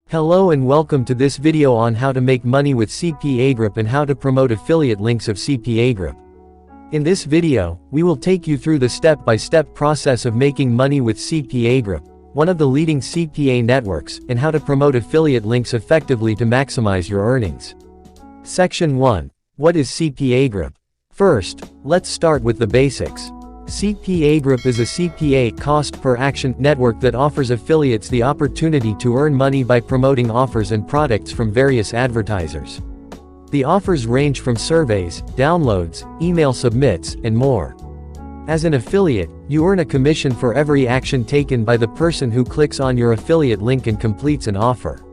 Hello and welcome to this video on how to make money with CPAGrip and how to promote affiliate links of CPAGrip. In this video, we will take you through the step-by-step process of making money with CPAGrip, one of the leading CPA networks, and how to promote affiliate links effectively to maximize your earnings. Section 1. What is CPAGrip? First, let's start with the basics. CPAGrip is a CPA cost-per-action network that offers affiliates the opportunity to earn money by promoting offers and products from various advertisers. The offers range from surveys, downloads, email submits, and more. As an affiliate, you earn a commission for every action taken by the person who clicks on your affiliate link and completes an offer.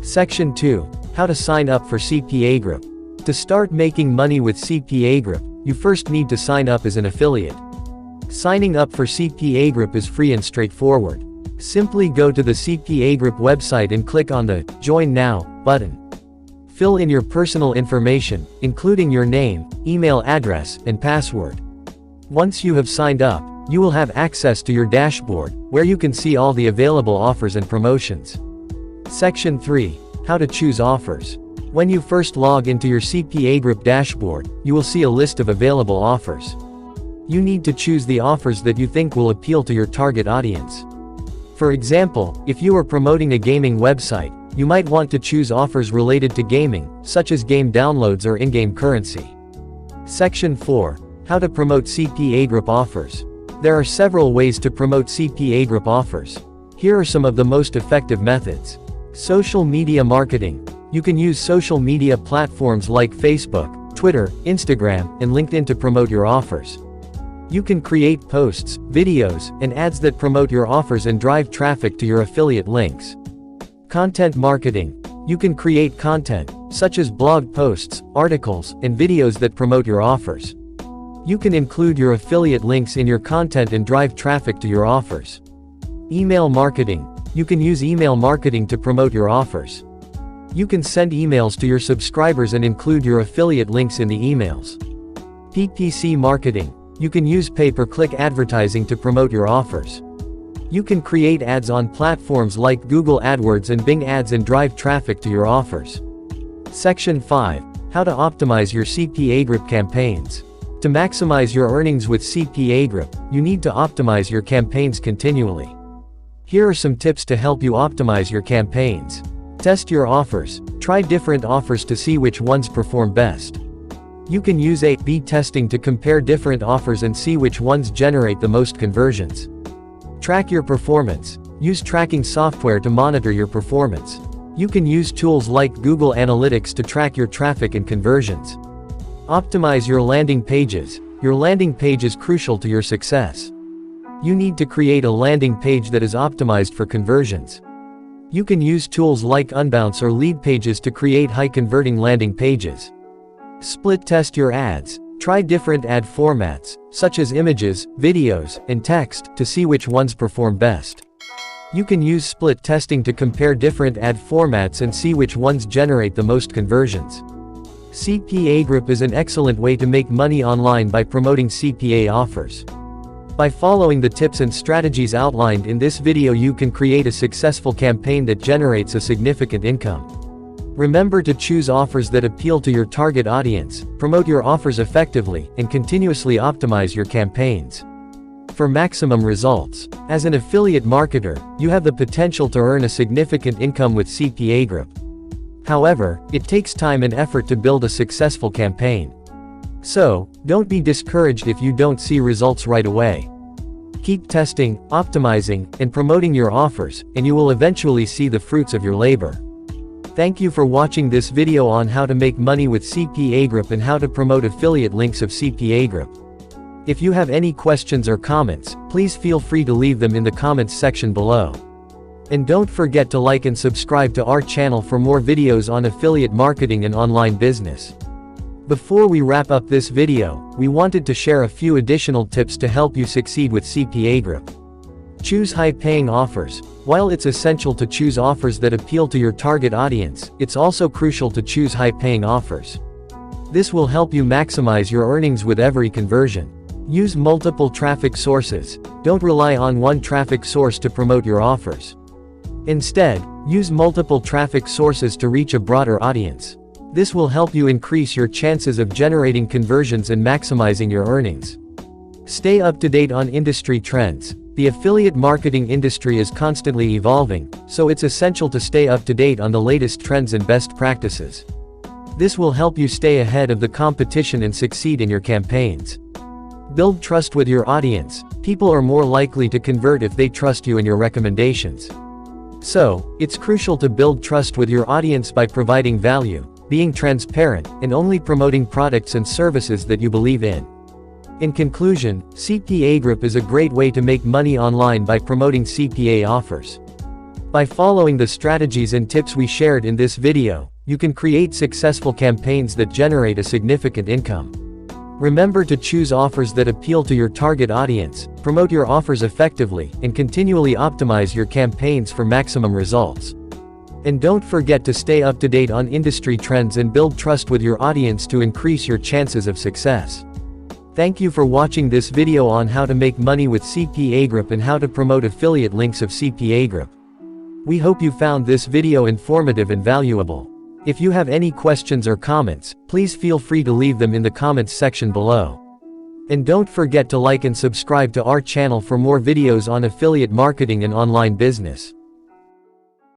Section 2. How to sign up for CPAGrip. To start making money with CPAGrip, you first need to sign up as an affiliate. Signing up for CPAGrip is free and straightforward. Simply go to the CPAGrip website and click on the Join Now button. Fill in your personal information, including your name, email address, and password. Once you have signed up, you will have access to your dashboard, where you can see all the available offers and promotions. Section 3. How to choose offers. When you first log into your CPAGrip dashboard, you will see a list of available offers. You need to choose the offers that you think will appeal to your target audience. For example, if you are promoting a gaming website, you might want to choose offers related to gaming, such as game downloads or in-game currency. Section 4. How to promote CPAGrip offers. There are several ways to promote CPAGrip offers. Here are some of the most effective methods. Social media marketing. You can use social media platforms like Facebook, Twitter, Instagram, and LinkedIn to promote your offers. You can create posts, videos, and ads that promote your offers and drive traffic to your affiliate links. Content marketing. You can create content, such as blog posts, articles, and videos that promote your offers. You can include your affiliate links in your content and drive traffic to your offers. Email marketing. You can use email marketing to promote your offers. You can send emails to your subscribers and include your affiliate links in the emails. PPC marketing. You can use pay-per-click advertising to promote your offers. You can create ads on platforms like Google AdWords and Bing Ads and drive traffic to your offers. Section 5. How to optimize your CPAGrip campaigns. To maximize your earnings with CPAGrip, you need to optimize your campaigns continually. Here are some tips to help you optimize your campaigns. Test your offers. Try different offers to see which ones perform best. You can use A/B testing to compare different offers and see which ones generate the most conversions. Track your performance. Use tracking software to monitor your performance. You can use tools like Google Analytics to track your traffic and conversions. Optimize your landing pages. Your landing page is crucial to your success. You need to create a landing page that is optimized for conversions. You can use tools like Unbounce or Lead Pages to create high-converting landing pages. Split test your ads. Try different ad formats, such as images, videos, and text, to see which ones perform best. You can use split testing to compare different ad formats and see which ones generate the most conversions. CPAGrip is an excellent way to make money online by promoting CPA offers. By following the tips and strategies outlined in this video, you can create a successful campaign that generates a significant income. Remember to choose offers that appeal to your target audience, promote your offers effectively, and continuously optimize your campaigns for maximum results. As an affiliate marketer, you have the potential to earn a significant income with CPAGrip. However, it takes time and effort to build a successful campaign. So, don't be discouraged if you don't see results right away. Keep testing, optimizing, and promoting your offers, and you will eventually see the fruits of your labor. Thank you for watching this video on how to make money with CPAGrip and how to promote affiliate links of CPAGrip. If you have any questions or comments, please feel free to leave them in the comments section below. And don't forget to like and subscribe to our channel for more videos on affiliate marketing and online business. Before we wrap up this video, we wanted to share a few additional tips to help you succeed with CPAGrip. Choose high-paying offers. While it's essential to choose offers that appeal to your target audience, it's also crucial to choose high-paying offers. This will help you maximize your earnings with every conversion. Use multiple traffic sources. Don't rely on one traffic source to promote your offers. Instead, use multiple traffic sources to reach a broader audience. This will help you increase your chances of generating conversions and maximizing your earnings. Stay up to date on industry trends. The affiliate marketing industry is constantly evolving, so it's essential to stay up to date on the latest trends and best practices. This will help you stay ahead of the competition and succeed in your campaigns. Build trust with your audience. People are more likely to convert if they trust you and your recommendations. So, it's crucial to build trust with your audience by providing value, being transparent, and only promoting products and services that you believe in. In conclusion, CPAGrip is a great way to make money online by promoting CPA offers. By following the strategies and tips we shared in this video, you can create successful campaigns that generate a significant income. Remember to choose offers that appeal to your target audience, promote your offers effectively, and continually optimize your campaigns for maximum results. And don't forget to stay up to date on industry trends and build trust with your audience to increase your chances of success. Thank you for watching this video on how to make money with CPAGrip and how to promote affiliate links of CPAGrip. We hope you found this video informative and valuable. If you have any questions or comments, please feel free to leave them in the comments section below. And don't forget to like and subscribe to our channel for more videos on affiliate marketing and online business.